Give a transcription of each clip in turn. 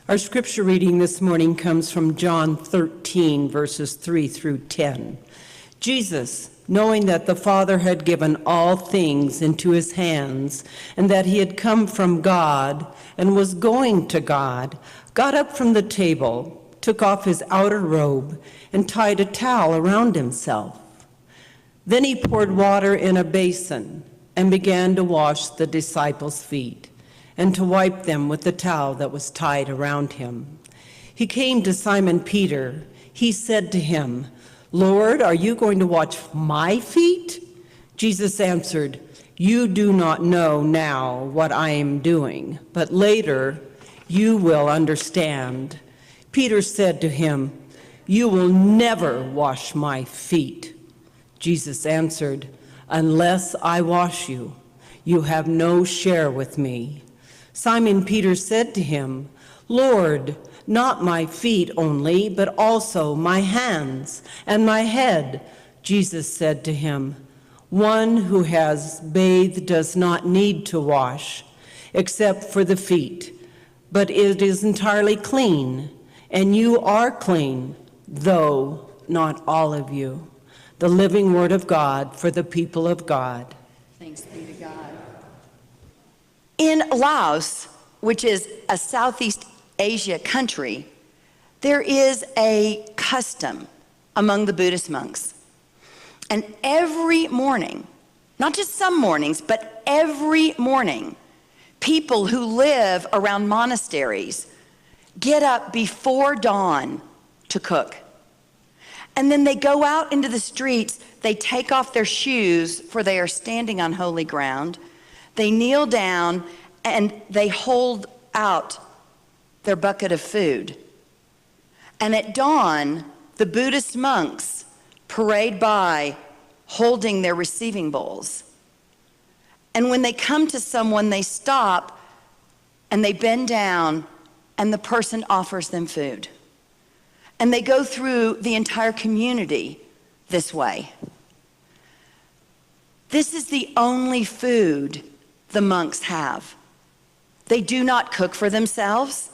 Our scripture reading this morning comes from John 13, verses 3 through 10. Jesus, knowing that the Father had given all things into his hands, and that he had come from God and was going to God, got up from the table, took off his outer robe, and tied a towel around himself. Then he poured water in a basin and began to wash the disciples' feet and to wipe them with the towel that was tied around him. He came to Simon Peter. He said to him, "Lord, are you going to wash my feet?" Jesus answered, "You do not know now what I am doing, but later you will understand." Peter said to him, "You will never wash my feet." Jesus answered, "Unless I wash you, you have no share with me." Simon Peter said to him, "Lord, not my feet only, but also my hands and my head." Jesus said to him, "One who has bathed does not need to wash, except for the feet, but it is entirely clean, and you are clean, though not all of you." The living word of God for the people of God. Thanks be to God. In Laos, which is a Southeast Asia country, there is a custom among the Buddhist monks. And every morning, not just some mornings, but every morning, people who live around monasteries get up before dawn to cook. And then they go out into the streets, they take off their shoes, for they are standing on holy ground. They kneel down and they hold out their bucket of food. And at dawn, the Buddhist monks parade by holding their receiving bowls. And when they come to someone, they stop and they bend down and the person offers them food. And they go through the entire community this way. This is the only food the monks have. They do not cook for themselves.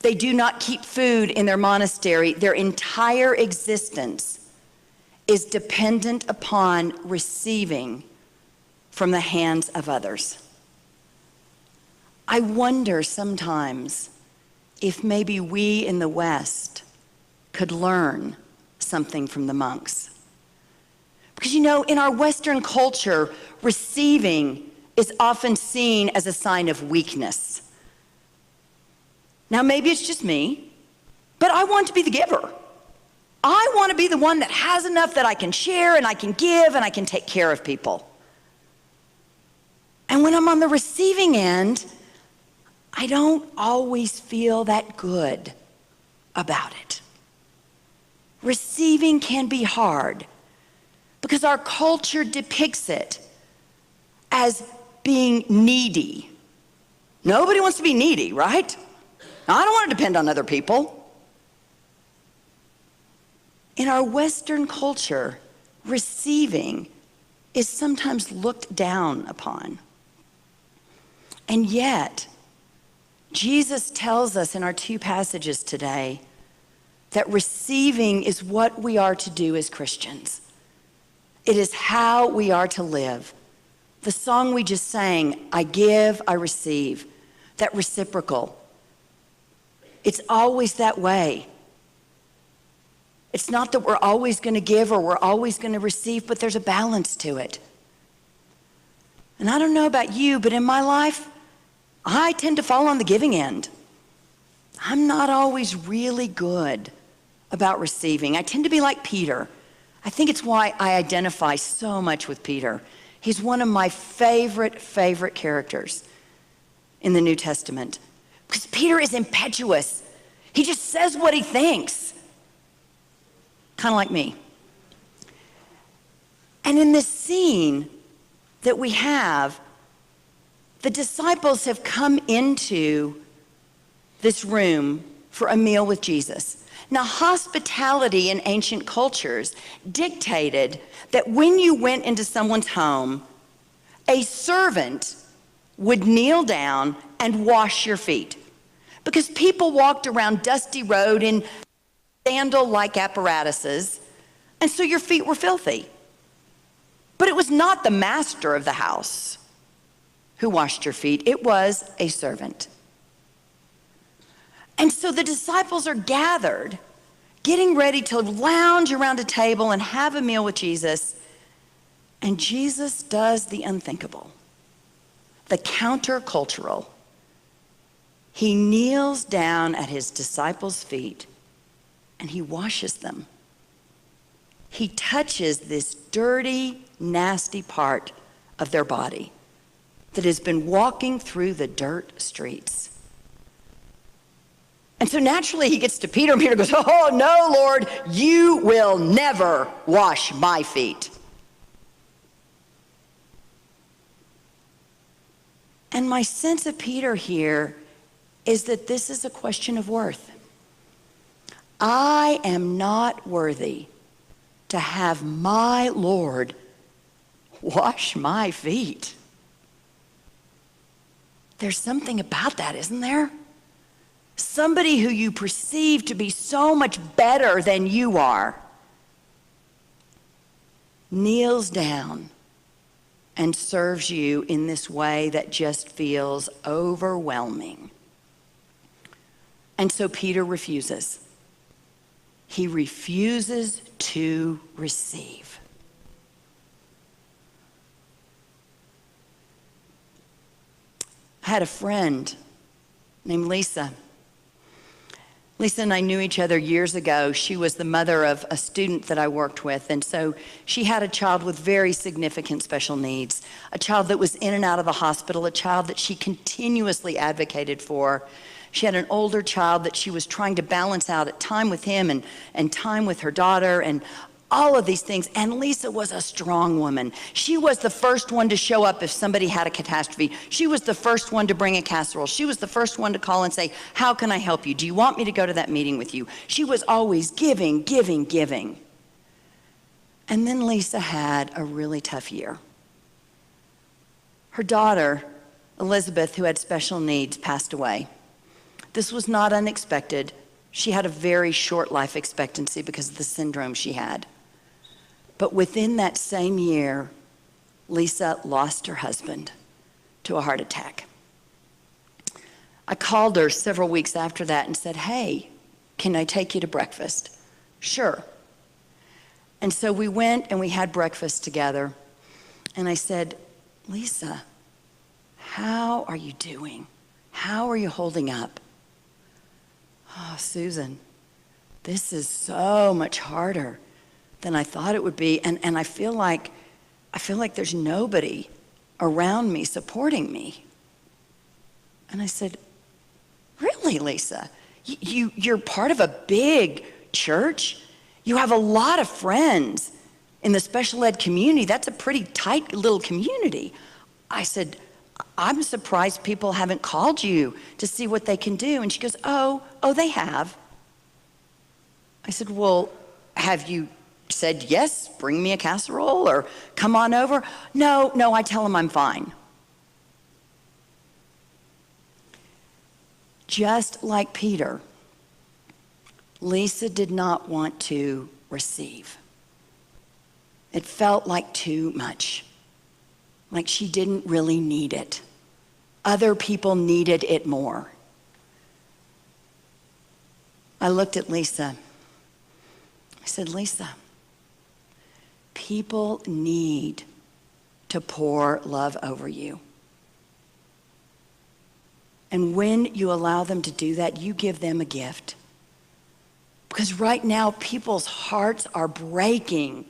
They do not keep food in their monastery. Their entire existence is dependent upon receiving from the hands of others. I wonder sometimes if maybe we in the West could learn something from the monks. Because in our Western culture, receiving is often seen as a sign of weakness. Now, maybe it's just me, but I want to be the giver. I want to be the one that has enough that I can share and I can give and I can take care of people. And when I'm on the receiving end, I don't always feel that good about it. Receiving can be hard because our culture depicts it as being needy. Nobody wants to be needy, right? I don't want to depend on other people. In our Western culture, receiving is sometimes looked down upon. And yet, Jesus tells us in our two passages today that receiving is what we are to do as Christians. It is how we are to live. The song we just sang, I give, I receive, that reciprocal. It's always that way. It's not that we're always going to give or we're always going to receive, but there's a balance to it. And I don't know about you, but in my life, I tend to fall on the giving end. I'm not always really good about receiving. I tend to be like Peter. I think it's why I identify so much with Peter. He's one of my favorite characters in the New Testament. Because Peter is impetuous. He just says what he thinks. Kind of like me. And in this scene that we have, the disciples have come into this room for a meal with Jesus. Now, hospitality in ancient cultures dictated that when you went into someone's home, a servant would kneel down and wash your feet. because people walked around dusty road in sandal-like apparatuses, and so your feet were filthy. But it was not the master of the house who washed your feet. It was a servant. And so the disciples are gathered, getting ready to lounge around a table and have a meal with Jesus. And Jesus does the unthinkable, the countercultural. He kneels down at his disciples' feet and he washes them. He touches this dirty, nasty part of their body that has been walking through the dirt streets. And so naturally he gets to Peter, and Peter goes, "Oh, no, Lord, you will never wash my feet." And my sense of Peter here is that this is a question of worth. I am not worthy to have my Lord wash my feet. There's something about that, isn't there? Somebody who you perceive to be so much better than you are kneels down and serves you in this way that just feels overwhelming. And so Peter refuses. He refuses to receive. I had a friend named Lisa. Lisa and I knew each other years ago. She was the mother of a student that I worked with, and so she had a child with very significant special needs, a child that was in and out of the hospital, a child that she continuously advocated for. She had an older child that she was trying to balance out at time with him and time with her daughter and all of these things. And Lisa was a strong woman. She was the first one to show up if somebody had a catastrophe. She was the first one to bring a casserole. She was the first one to call and say, "How can I help you? Do you want me to go to that meeting with you?" She was always giving, giving, giving. And then Lisa had a really tough year. Her daughter, Elizabeth, who had special needs, passed away. This was not unexpected. She had a very short life expectancy because of the syndrome she had. But within that same year, Lisa lost her husband to a heart attack. I called her several weeks after that and said, "Hey, can I take you to breakfast?" "Sure." And so we went and we had breakfast together. And I said, "Lisa, how are you doing? How are you holding up?" "Oh, Susan, this is so much harder than I thought it would be. And I feel like there's nobody around me supporting me." And I said, "Really, Lisa? You're part of a big church? You have a lot of friends in the special ed community. That's a pretty tight little community." I said, "I'm surprised people haven't called you to see what they can do." And she goes, oh, they have." I said, "Well, have you said, yes, bring me a casserole or come on over?" No, I tell them I'm fine." Just like Peter, Lisa did not want to receive. It felt like too much, like she didn't really need it. Other people needed it more. I looked at Lisa. I said, "Lisa, people need to pour love over you. And when you allow them to do that, you give them a gift. Because right now, people's hearts are breaking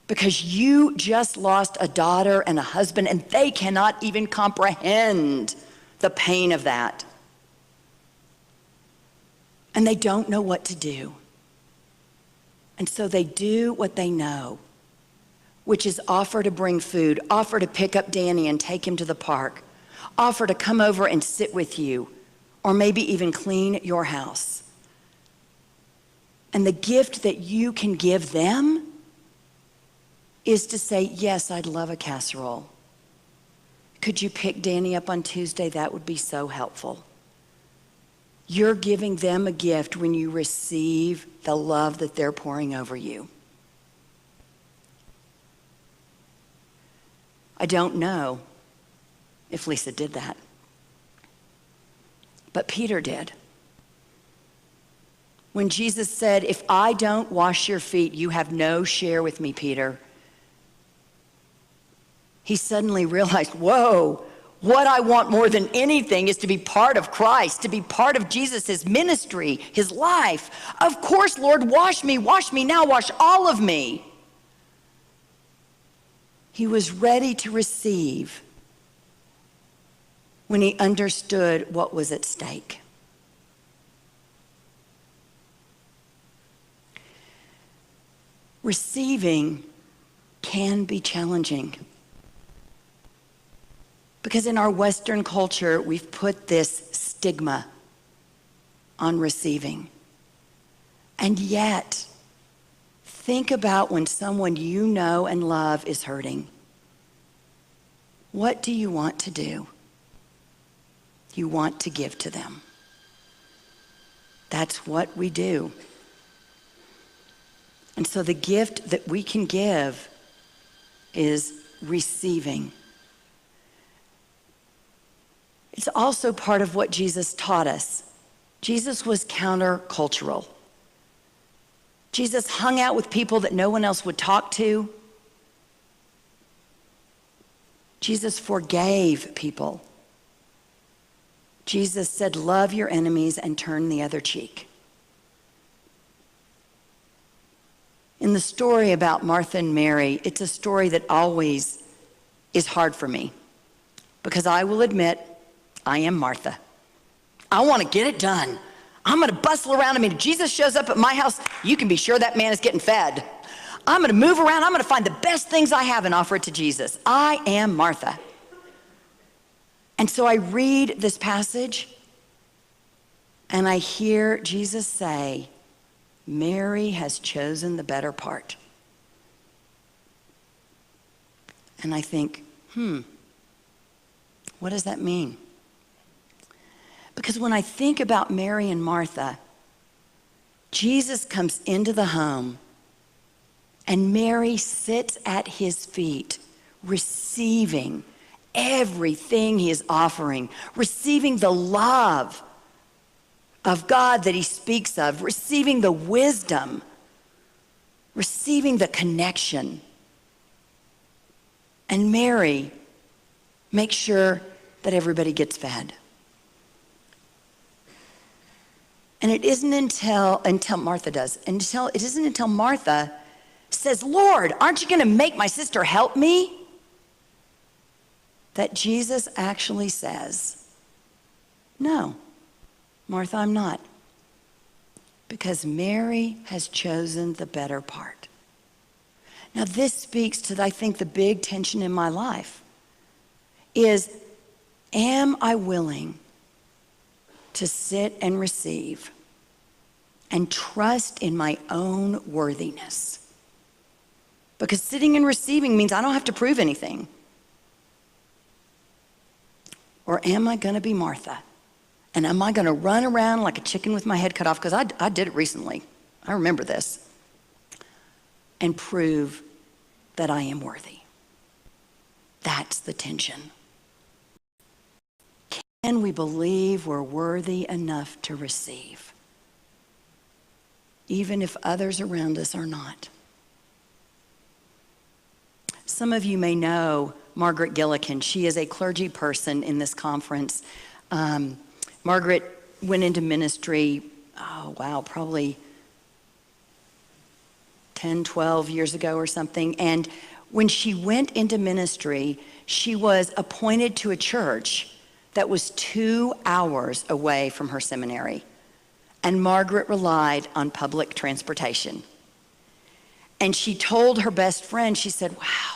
because you just lost a daughter and a husband, and they cannot even comprehend the pain of that. And they don't know what to do. And so they do what they know, which is offer to bring food, offer to pick up Danny and take him to the park, offer to come over and sit with you, or maybe even clean your house. And the gift that you can give them is to say, "Yes, I'd love a casserole. Could you pick Danny up on Tuesday? That would be so helpful. You're giving them a gift when you receive the love that they're pouring over you. I don't know if Lisa did that, but Peter did. When Jesus said, if I don't wash your feet, you have no share with me, Peter, he suddenly realized, whoa, what I want more than anything is to be part of Christ, to be part of Jesus' ministry, his life. Of course, Lord, wash me now, wash all of me. He was ready to receive when he understood what was at stake. Receiving can be challenging because in our Western culture, we've put this stigma on receiving. And yet, think about when someone you know and love is hurting. What do you want to do? You want to give to them. That's what we do. And so the gift that we can give is receiving. It's also part of what Jesus taught us. Jesus was countercultural. Jesus hung out with people that no one else would talk to. Jesus forgave people. Jesus said, love your enemies and turn the other cheek. In the story about Martha and Mary, it's a story that always is hard for me because I will admit I am Martha. I want to get it done. I'm going to bustle around. I mean, if Jesus shows up at my house, you can be sure that man is getting fed. I'm going to move around. I'm going to find the best things I have and offer it to Jesus. I am Martha. And so I read this passage and I hear Jesus say, Mary has chosen the better part. And I think, what does that mean? Because when I think about Mary and Martha, Jesus comes into the home and Mary sits at his feet, receiving everything he is offering, receiving the love of God that he speaks of, receiving the wisdom, receiving the connection. And Mary makes sure that everybody gets fed. And it isn't until Martha does, it isn't until Martha says, Lord, aren't you going to make my sister help me? That Jesus actually says, no, Martha, I'm not. Because Mary has chosen the better part. Now this speaks to, I think, the big tension in my life is, am I willing to sit and receive and trust in my own worthiness? Because sitting and receiving means I don't have to prove anything. Or am I going to be Martha? And am I going to run around like a chicken with my head cut off? Because I did it recently. I remember this. And prove that I am worthy. That's the tension. Can we believe we're worthy enough to receive? Even if others around us are not. Some of you may know Margaret Gillikin. She is a clergy person in this conference. Margaret went into ministry, probably 10, 12 years ago or something. And when she went into ministry, she was appointed to a church that was 2 hours away from her seminary. And Margaret relied on public transportation. And she told her best friend, she said, wow,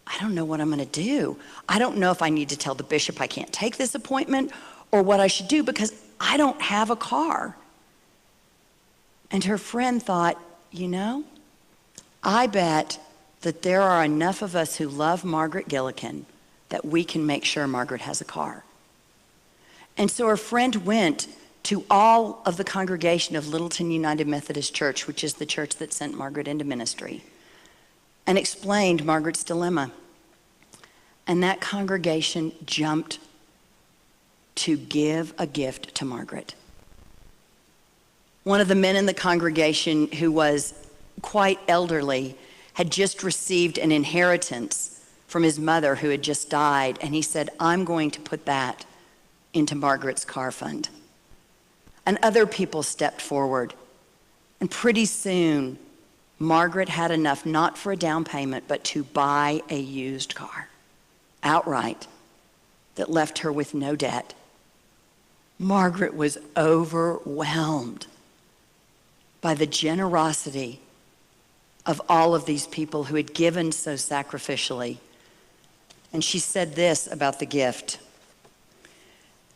I don't know what I'm going to do. I don't know if I need to tell the bishop I can't take this appointment or what I should do because I don't have a car. And her friend thought, I bet that there are enough of us who love Margaret Gillikin that we can make sure Margaret has a car. And so her friend went to all of the congregation of Littleton United Methodist Church, which is the church that sent Margaret into ministry, and explained Margaret's dilemma. And that congregation jumped to give a gift to Margaret. One of the men in the congregation, who was quite elderly, had just received an inheritance from his mother who had just died, and he said, I'm going to put that into Margaret's car fund. And other people stepped forward, and pretty soon Margaret had enough, not for a down payment, but to buy a used car outright that left her with no debt. Margaret was overwhelmed by the generosity of all of these people who had given so sacrificially. And she said this about the gift: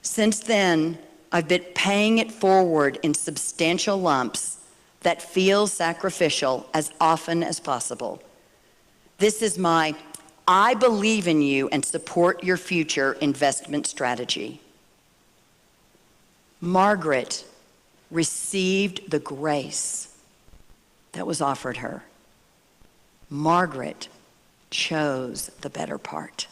since then, I've been paying it forward in substantial lumps that feel sacrificial as often as possible. This is my I believe in you and support your future investment strategy. Margaret received the grace that was offered her. Margaret chose the better part.